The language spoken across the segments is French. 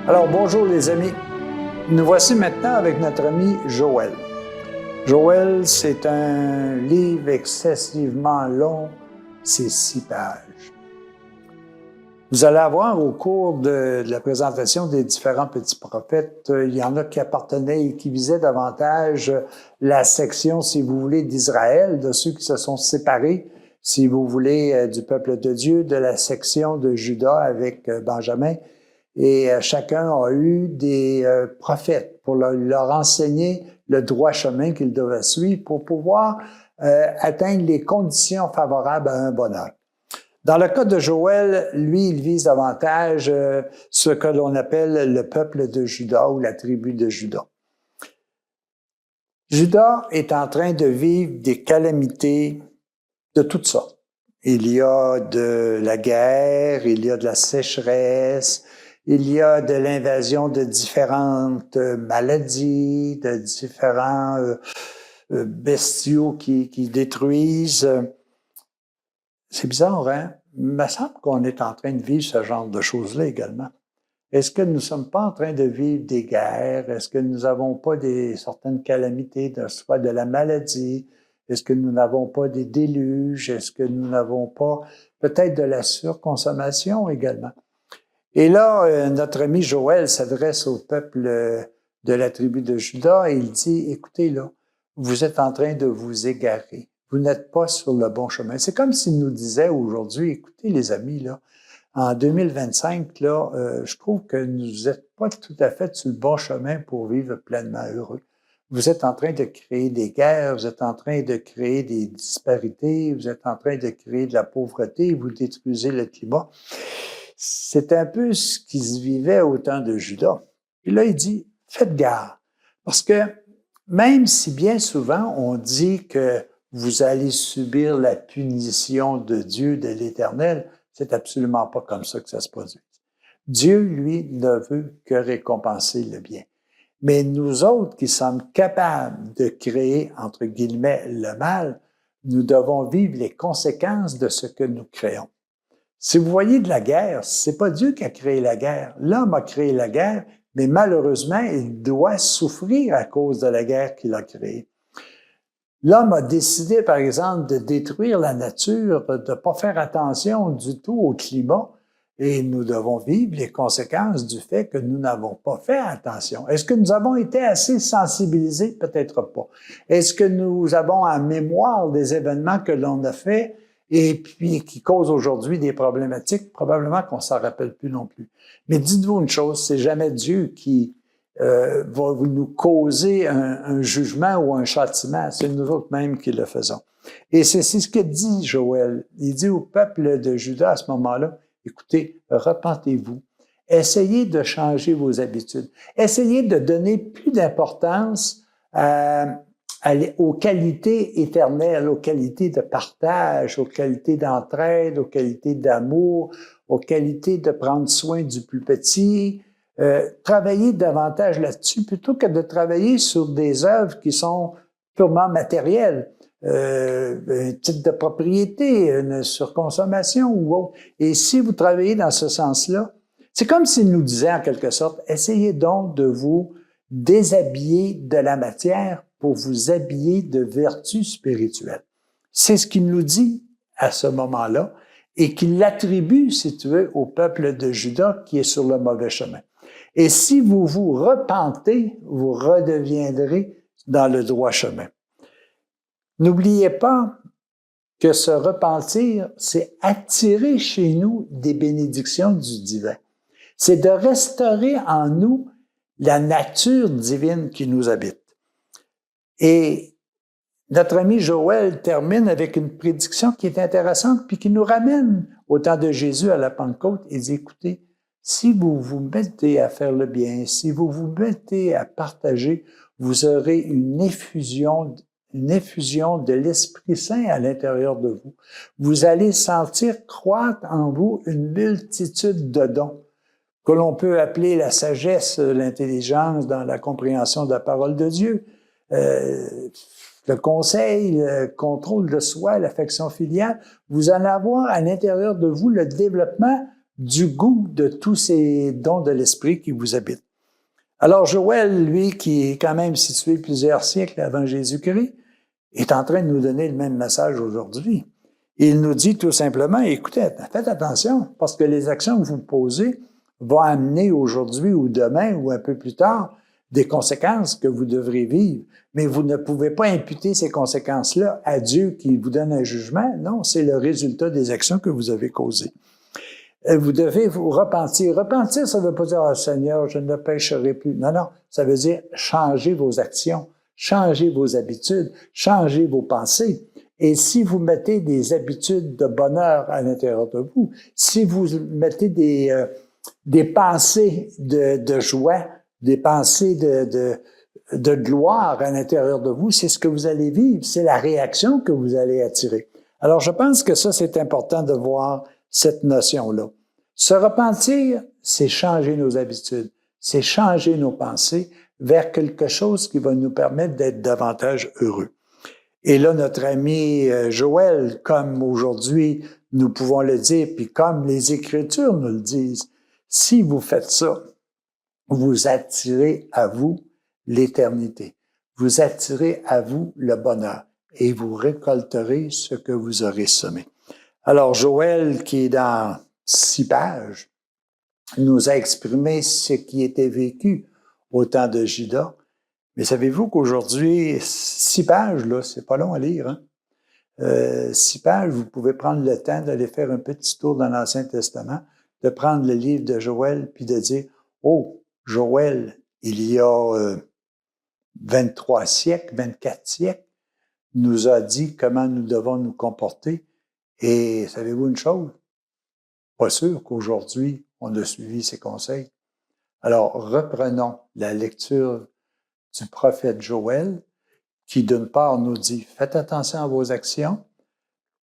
Alors, bonjour les amis. Nous voici maintenant avec notre ami Joël. Joël, c'est un livre excessivement long, c'est 6 pages. Vous allez avoir au cours de la présentation des différents petits prophètes, il y en a qui appartenaient et qui visaient davantage la section, si vous voulez, d'Israël, de ceux qui se sont séparés, si vous voulez, du peuple de Dieu, de la section de Juda avec Benjamin. Et chacun a eu des prophètes pour leur enseigner le droit chemin qu'ils devaient suivre pour pouvoir atteindre les conditions favorables à un bonheur. Dans le cas de Joël, lui, il vise davantage ce que l'on appelle le peuple de Juda ou la tribu de Juda. Juda est en train de vivre des calamités de toutes sortes. Il y a de la guerre, il y a de la sécheresse, il y a de l'invasion de différentes maladies, de différents bestiaux qui détruisent. C'est bizarre, hein? Il me semble qu'on est en train de vivre ce genre de choses-là également. Est-ce que nous ne sommes pas en train de vivre des guerres? Est-ce que nous n'avons pas certaines calamités, soit de la maladie? Est-ce que nous n'avons pas des déluges? Est-ce que nous n'avons pas peut-être de la surconsommation également? Et là, notre ami Joël s'adresse au peuple de la tribu de Juda et il dit, écoutez là, vous êtes en train de vous égarer. Vous n'êtes pas sur le bon chemin. C'est comme s'il nous disait aujourd'hui, écoutez les amis, là, en 2025, là, je trouve que vous n'êtes pas tout à fait sur le bon chemin pour vivre pleinement heureux. Vous êtes en train de créer des guerres, vous êtes en train de créer des disparités, vous êtes en train de créer de la pauvreté, vous détruisez le climat. C'est un peu ce qui se vivait au temps de Juda. Puis là, il dit, faites garde. Parce que même si bien souvent on dit que vous allez subir la punition de Dieu, de l'Éternel, c'est absolument pas comme ça que ça se produit. Dieu, lui, ne veut que récompenser le bien. Mais nous autres qui sommes capables de créer, entre guillemets, le mal, nous devons vivre les conséquences de ce que nous créons. Si vous voyez de la guerre, c'est pas Dieu qui a créé la guerre. L'homme a créé la guerre, mais malheureusement, il doit souffrir à cause de la guerre qu'il a créée. L'homme a décidé, par exemple, de détruire la nature, de ne pas faire attention du tout au climat, et nous devons vivre les conséquences du fait que nous n'avons pas fait attention. Est-ce que nous avons été assez sensibilisés? Peut-être pas. Est-ce que nous avons en mémoire des événements que l'on a faits et puis qui causent aujourd'hui des problématiques? Probablement qu'on ne s'en rappelle plus non plus. Mais dites-vous une chose, c'est jamais Dieu qui va nous causer un jugement ou un châtiment. C'est nous autres mêmes qui le faisons. Et c'est ce que dit Joël. Il dit au peuple de Juda à ce moment-là, écoutez, repentez-vous. Essayez de changer vos habitudes. Essayez de donner plus d'importance aux qualités éternelles, aux qualités de partage, aux qualités d'entraide, aux qualités d'amour, aux qualités de prendre soin du plus petit. Travailler davantage là-dessus plutôt que de travailler sur des œuvres qui sont purement matérielles. Un titre de propriété, une surconsommation ou autre. Et si vous travaillez dans ce sens-là, c'est comme s'il nous disait en quelque sorte, essayez donc de vous déshabiller de la matière pour vous habiller de vertus spirituelles. C'est ce qu'il nous dit à ce moment-là et qu'il l'attribue, si tu veux, au peuple de Juda qui est sur le mauvais chemin. Et si vous vous repentez, vous redeviendrez dans le droit chemin. N'oubliez pas que se repentir, c'est attirer chez nous des bénédictions du divin. C'est de restaurer en nous la nature divine qui nous habite. Et notre ami Joël termine avec une prédiction qui est intéressante puis qui nous ramène au temps de Jésus à la Pentecôte. Il dit, écoutez, si vous vous mettez à faire le bien, si vous vous mettez à partager, vous aurez une effusion de l'Esprit Saint à l'intérieur de vous. Vous allez sentir croître en vous une multitude de dons que l'on peut appeler la sagesse, l'intelligence dans la compréhension de la parole de Dieu, le conseil, le contrôle de soi, l'affection filiale. Vous allez avoir à l'intérieur de vous le développement du goût de tous ces dons de l'Esprit qui vous habitent. Alors Joël, lui, qui est quand même situé plusieurs siècles avant Jésus-Christ, est en train de nous donner le même message aujourd'hui. Il nous dit tout simplement, écoutez, faites attention, parce que les actions que vous posez vont amener aujourd'hui ou demain ou un peu plus tard des conséquences que vous devrez vivre. Mais vous ne pouvez pas imputer ces conséquences-là à Dieu qui vous donne un jugement. Non, c'est le résultat des actions que vous avez causées. Vous devez vous repentir. Repentir, ça ne veut pas dire, ah, Seigneur, je ne pécherai plus. Non, non, ça veut dire changer vos actions, changer vos habitudes, changer vos pensées. Et si vous mettez des habitudes de bonheur à l'intérieur de vous, si vous mettez des pensées de joie, des pensées de gloire à l'intérieur de vous, c'est ce que vous allez vivre, c'est la réaction que vous allez attirer. Alors, je pense que ça, c'est important de voir cette notion-là. Se repentir, c'est changer nos habitudes, c'est changer nos pensées vers quelque chose qui va nous permettre d'être davantage heureux. Et là, notre ami Joël, comme aujourd'hui nous pouvons le dire, puis comme les Écritures nous le disent, si vous faites ça, vous attirez à vous l'éternité. Vous attirez à vous le bonheur et vous récolterez ce que vous aurez semé. Alors, Joël, qui est dans 6 pages, nous a exprimé ce qui était vécu au temps de Judas. Mais savez-vous qu'aujourd'hui, 6 pages, là, c'est pas long à lire, hein? 6 pages, vous pouvez prendre le temps d'aller faire un petit tour dans l'Ancien Testament, de prendre le livre de Joël, puis de dire, oh, Joël, il y a 23 siècles, 24 siècles, nous a dit comment nous devons nous comporter. Et savez-vous une chose? Pas sûr qu'aujourd'hui, on a suivi ses conseils. Alors, reprenons la lecture du prophète Joël, qui d'une part nous dit, faites attention à vos actions,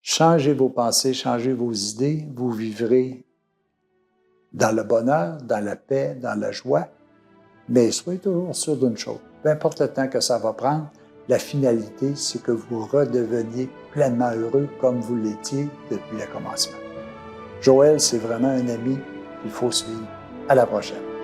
changez vos pensées, changez vos idées, vous vivrez dans le bonheur, dans la paix, dans la joie, mais soyez toujours sûr d'une chose, peu importe le temps que ça va prendre, la finalité, c'est que vous redeveniez pleinement heureux comme vous l'étiez depuis le commencement. Joël, c'est vraiment un ami qu'il faut suivre. À la prochaine.